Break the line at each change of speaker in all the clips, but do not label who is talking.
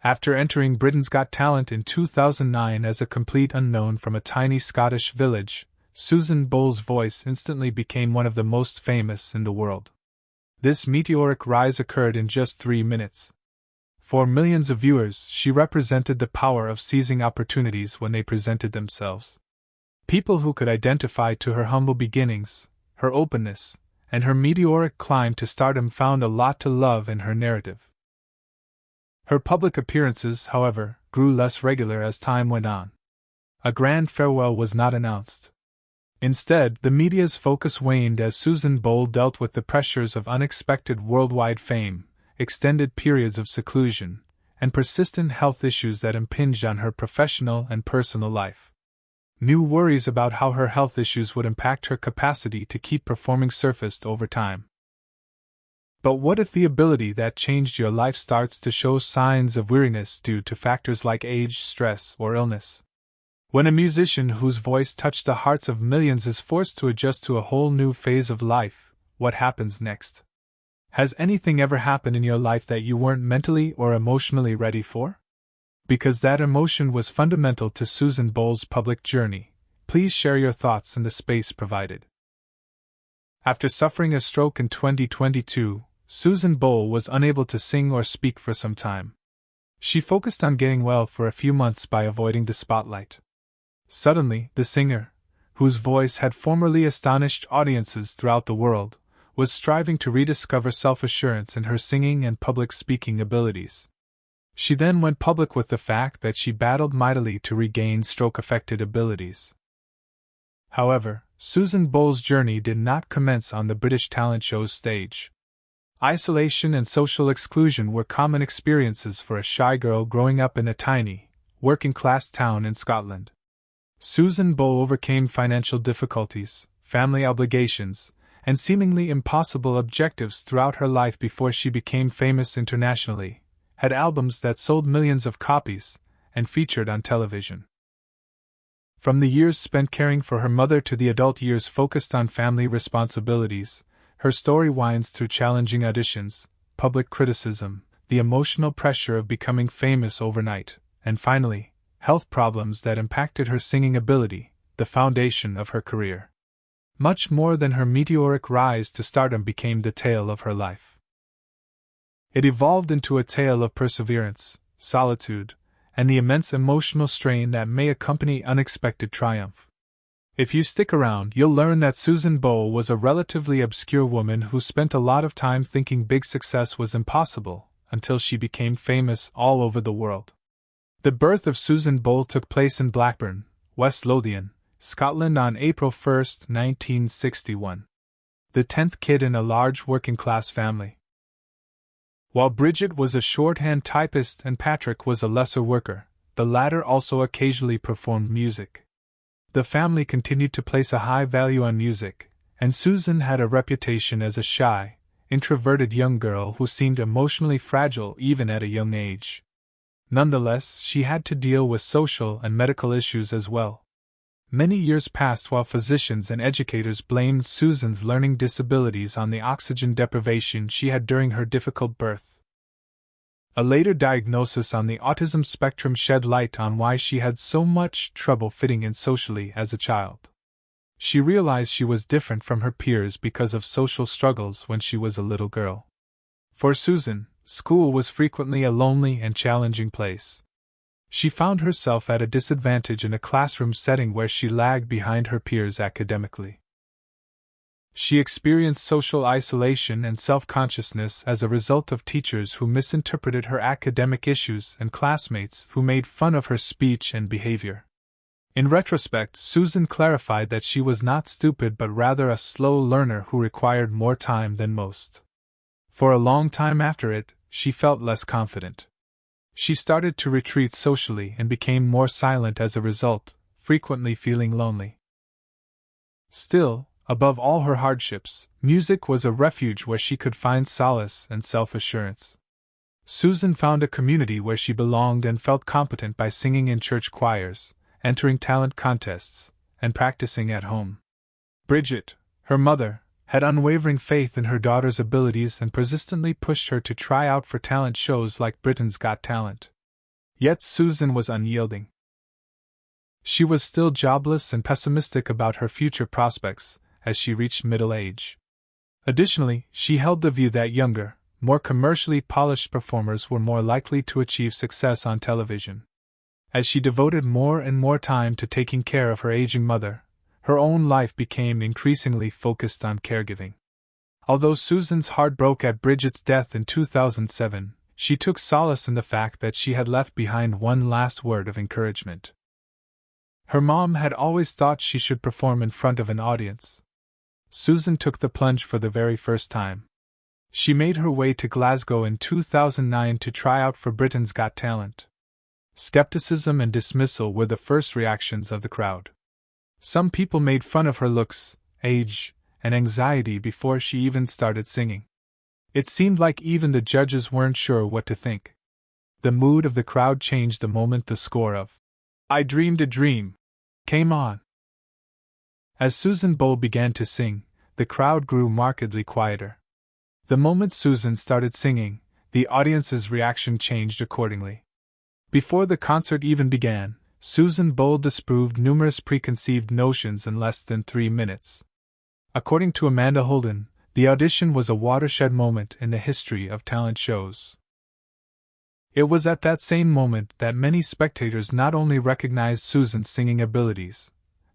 After entering Britain's Got Talent in 2009 as a complete unknown from a tiny Scottish village, Susan Bole's voice instantly became one of the most famous in the world. This meteoric rise occurred in just 3 minutes. For millions of viewers, she represented the power of seizing opportunities when they presented themselves. People who could identify to her humble beginnings, her openness, and her meteoric climb to stardom found a lot to love in her narrative. Her public appearances, however, grew less regular as time went on. A grand farewell was not announced. Instead, the media's focus waned as Susan Bole dealt with the pressures of unexpected worldwide fame, extended periods of seclusion, and persistent health issues that impinged on her professional and personal life. New worries about how her health issues would impact her capacity to keep performing surfaced over time. But what if the ability that changed your life starts to show signs of weariness due to factors like age, stress, or illness? When a musician whose voice touched the hearts of millions is forced to adjust to a whole new phase of life, what happens next? Has anything ever happened in your life that you weren't mentally or emotionally ready for? Because that emotion was fundamental to Susan Bole's public journey, please share your thoughts in the space provided. After suffering a stroke in 2022, Susan Bole was unable to sing or speak for some time. She focused on getting well for a few months by avoiding the spotlight. Suddenly, the singer, whose voice had formerly astonished audiences throughout the world, was striving to rediscover self-assurance in her singing and public speaking abilities. She then went public with the fact that she battled mightily to regain stroke-affected abilities. However, Susan Bole's journey did not commence on the British talent show's stage. Isolation and social exclusion were common experiences for a shy girl growing up in a tiny, working-class town in Scotland. Susan Bole overcame financial difficulties, family obligations, and seemingly impossible objectives throughout her life before she became famous internationally, had albums that sold millions of copies, and featured on television. From the years spent caring for her mother to the adult years focused on family responsibilities, her story winds through challenging auditions, public criticism, the emotional pressure of becoming famous overnight, and finally, health problems that impacted her singing ability, the foundation of her career. Much more than her meteoric rise to stardom became the tale of her life. It evolved into a tale of perseverance, solitude, and the immense emotional strain that may accompany unexpected triumph. If you stick around, you'll learn that Susan Bole was a relatively obscure woman who spent a lot of time thinking big success was impossible, until she became famous all over the world. The birth of Susan Bole took place in Blackburn, West Lothian, Scotland on April 1, 1961. The 10th kid in a large working-class family. While Bridget was a shorthand typist and Patrick was a lesser worker, the latter also occasionally performed music. The family continued to place a high value on music, and Susan had a reputation as a shy, introverted young girl who seemed emotionally fragile even at a young age. Nonetheless, she had to deal with social and medical issues as well. Many years passed while physicians and educators blamed Susan's learning disabilities on the oxygen deprivation she had during her difficult birth. A later diagnosis on the autism spectrum shed light on why she had so much trouble fitting in socially as a child. She realized she was different from her peers because of social struggles when she was a little girl. For Susan, school was frequently a lonely and challenging place. She found herself at a disadvantage in a classroom setting where she lagged behind her peers academically. She experienced social isolation and self-consciousness as a result of teachers who misinterpreted her academic issues and classmates who made fun of her speech and behavior. In retrospect, Susan clarified that she was not stupid but rather a slow learner who required more time than most. For a long time after it, she felt less confident. She started to retreat socially and became more silent as a result, frequently feeling lonely. Still, above all her hardships, music was a refuge where she could find solace and self-assurance. Susan found a community where she belonged and felt competent by singing in church choirs, entering talent contests, and practicing at home. Bridget, her mother, had unwavering faith in her daughter's abilities and persistently pushed her to try out for talent shows like Britain's Got Talent. Yet Susan was unyielding. She was still jobless and pessimistic about her future prospects as she reached middle age. Additionally, she held the view that younger, more commercially polished performers were more likely to achieve success on television. As she devoted more and more time to taking care of her aging mother, her own life became increasingly focused on caregiving. Although Susan's heart broke at Bridget's death in 2007, she took solace in the fact that she had left behind one last word of encouragement. Her mom had always thought she should perform in front of an audience. Susan took the plunge for the very first time. She made her way to Glasgow in 2009 to try out for Britain's Got Talent. Skepticism and dismissal were the first reactions of the crowd. Some people made fun of her looks, age, and anxiety before she even started singing. It seemed like even the judges weren't sure what to think. The mood of the crowd changed the moment the score of "I Dreamed a Dream" came on. As Susan Bole began to sing, the crowd grew markedly quieter. The moment Susan started singing, the audience's reaction changed accordingly. Before the concert even began, Susan Bole disproved numerous preconceived notions in less than 3 minutes. According to Amanda Holden, the audition was a watershed moment in the history of talent shows. It was at that same moment that many spectators not only recognized Susan's singing abilities,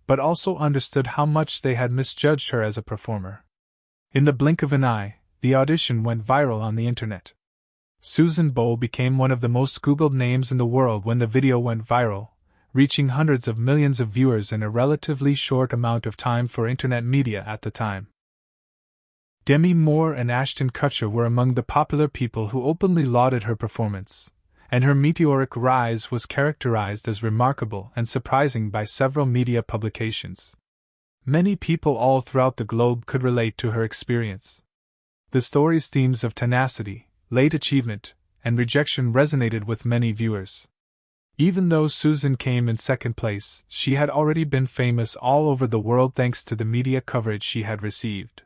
but also understood how much they had misjudged her as a performer. In the blink of an eye, the audition went viral on the internet. Susan Bole became one of the most Googled names in the world when the video went viral, reaching hundreds of millions of viewers in a relatively short amount of time for internet media at the time. Demi Moore and Ashton Kutcher were among the popular people who openly lauded her performance, and her meteoric rise was characterized as remarkable and surprising by several media publications. Many people all throughout the globe could relate to her experience. The story's themes of tenacity, late achievement, and rejection resonated with many viewers. Even though Susan came in second place, she had already been famous all over the world thanks to the media coverage she had received.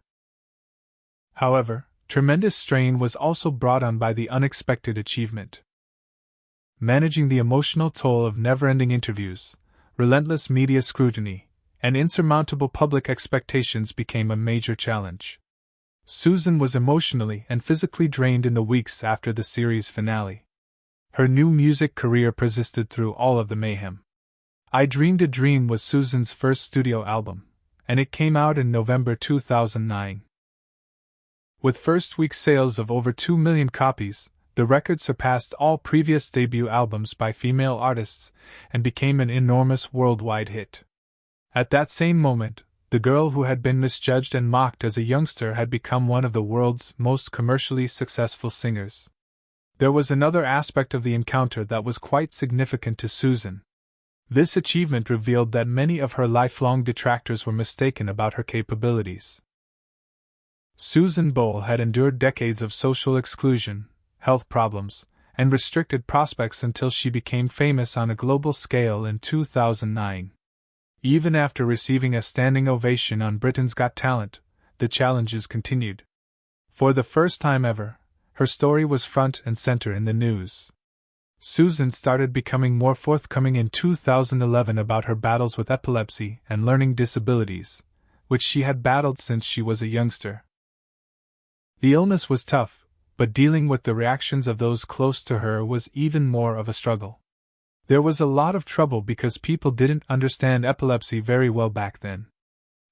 However, tremendous strain was also brought on by the unexpected achievement. Managing the emotional toll of never-ending interviews, relentless media scrutiny, and insurmountable public expectations became a major challenge. Susan was emotionally and physically drained in the weeks after the series finale. Her new music career persisted through all of the mayhem. I Dreamed a Dream was Susan's first studio album, and it came out in November 2009. With first-week sales of over 2 million copies, the record surpassed all previous debut albums by female artists and became an enormous worldwide hit. At that same moment, the girl who had been misjudged and mocked as a youngster had become one of the world's most commercially successful singers. There was another aspect of the encounter that was quite significant to Susan. This achievement revealed that many of her lifelong detractors were mistaken about her capabilities. Susan Bole had endured decades of social exclusion, health problems, and restricted prospects until she became famous on a global scale in 2009. Even after receiving a standing ovation on Britain's Got Talent, the challenges continued. For the first time ever, her story was front and center in the news. Susan started becoming more forthcoming in 2011 about her battles with epilepsy and learning disabilities, which she had battled since she was a youngster. The illness was tough, but dealing with the reactions of those close to her was even more of a struggle. There was a lot of trouble because people didn't understand epilepsy very well back then.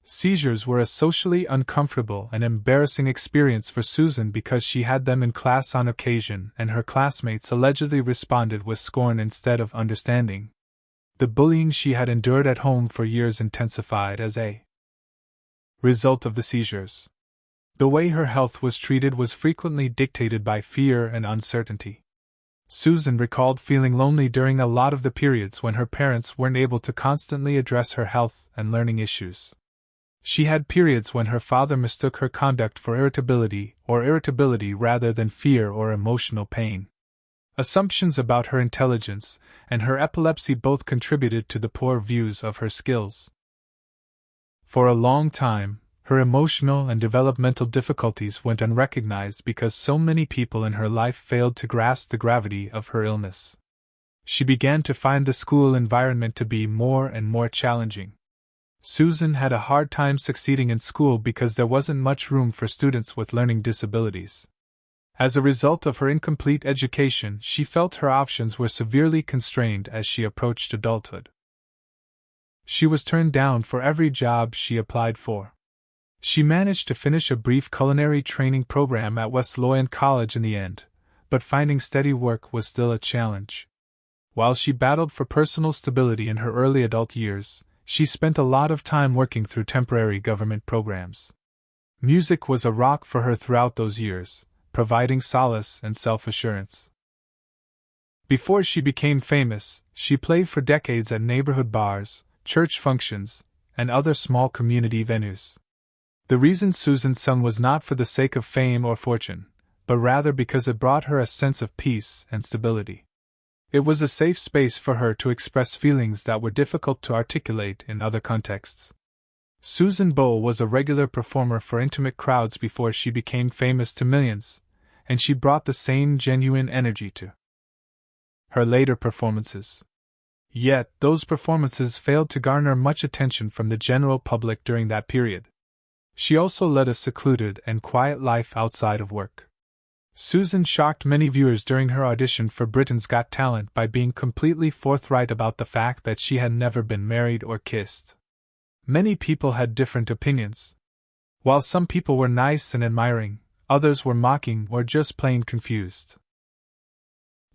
Seizures were a socially uncomfortable and embarrassing experience for Susan because she had them in class on occasion and her classmates allegedly responded with scorn instead of understanding. The bullying she had endured at home for years intensified as a result of the seizures. The way her health was treated was frequently dictated by fear and uncertainty. Susan recalled feeling lonely during a lot of the periods when her parents weren't able to constantly address her health and learning issues. She had periods when her father mistook her conduct for irritability rather than fear or emotional pain. Assumptions about her intelligence and her epilepsy both contributed to the poor views of her skills. For a long time, her emotional and developmental difficulties went unrecognized because so many people in her life failed to grasp the gravity of her illness. she began to find the school environment to be more and more challenging. Susan had a hard time succeeding in school because there wasn't much room for students with learning disabilities. As a result of her incomplete education, she felt her options were severely constrained as she approached adulthood. She was turned down for every job she applied for. She managed to finish a brief culinary training program at Wesleyan College in the end, but finding steady work was still a challenge. While she battled for personal stability in her early adult years, she spent a lot of time working through temporary government programs. Music was a rock for her throughout those years, providing solace and self-assurance. Before she became famous, she played for decades at neighborhood bars, church functions, and other small community venues. The reason Susan sung was not for the sake of fame or fortune, but rather because it brought her a sense of peace and stability. It was a safe space for her to express feelings that were difficult to articulate in other contexts. Susan Bole was a regular performer for intimate crowds before she became famous to millions, and she brought the same genuine energy to her later performances. Yet, those performances failed to garner much attention from the general public during that period. She also led a secluded and quiet life outside of work. Susan shocked many viewers during her audition for Britain's Got Talent by being completely forthright about the fact that she had never been married or kissed. Many people had different opinions. While some people were nice and admiring, others were mocking or just plain confused.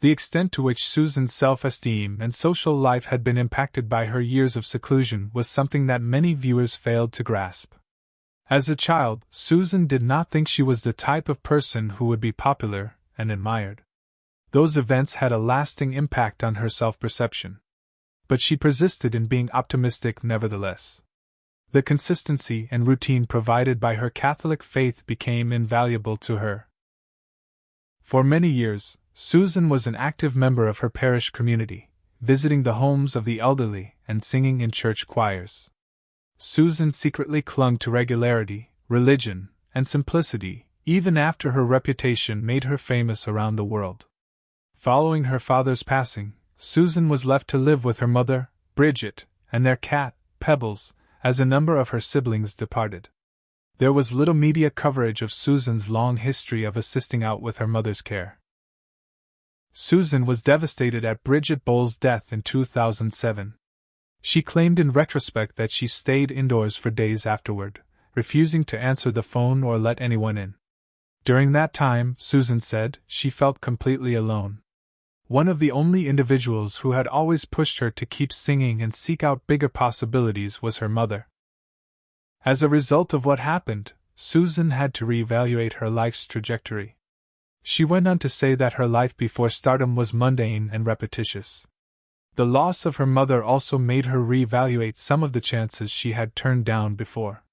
The extent to which Susan's self-esteem and social life had been impacted by her years of seclusion was something that many viewers failed to grasp. As a child, Susan did not think she was the type of person who would be popular and admired. Those events had a lasting impact on her self-perception. But she persisted in being optimistic nevertheless. The consistency and routine provided by her Catholic faith became invaluable to her. For many years, Susan was an active member of her parish community, visiting the homes of the elderly and singing in church choirs. Susan secretly clung to regularity, religion, and simplicity, even after her reputation made her famous around the world. Following her father's passing, Susan was left to live with her mother, Bridget, and their cat, Pebbles, as a number of her siblings departed. There was little media coverage of Susan's long history of assisting out with her mother's care. Susan was devastated at Bridget Bole's death in 2007. She claimed in retrospect that she stayed indoors for days afterward, refusing to answer the phone or let anyone in. During that time, Susan said, she felt completely alone. One of the only individuals who had always pushed her to keep singing and seek out bigger possibilities was her mother. As a result of what happened, Susan had to reevaluate her life's trajectory. She went on to say that her life before stardom was mundane and repetitious. The loss of her mother also made her reevaluate some of the chances she had turned down before.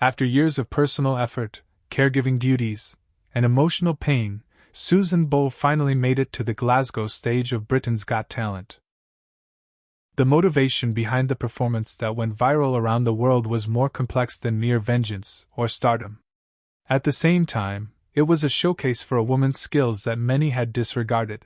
After years of personal effort, caregiving duties, and emotional pain, Susan Bole finally made it to the Glasgow stage of Britain's Got Talent. The motivation behind the performance that went viral around the world was more complex than mere vengeance or stardom. At the same time, it was a showcase for a woman's skills that many had disregarded.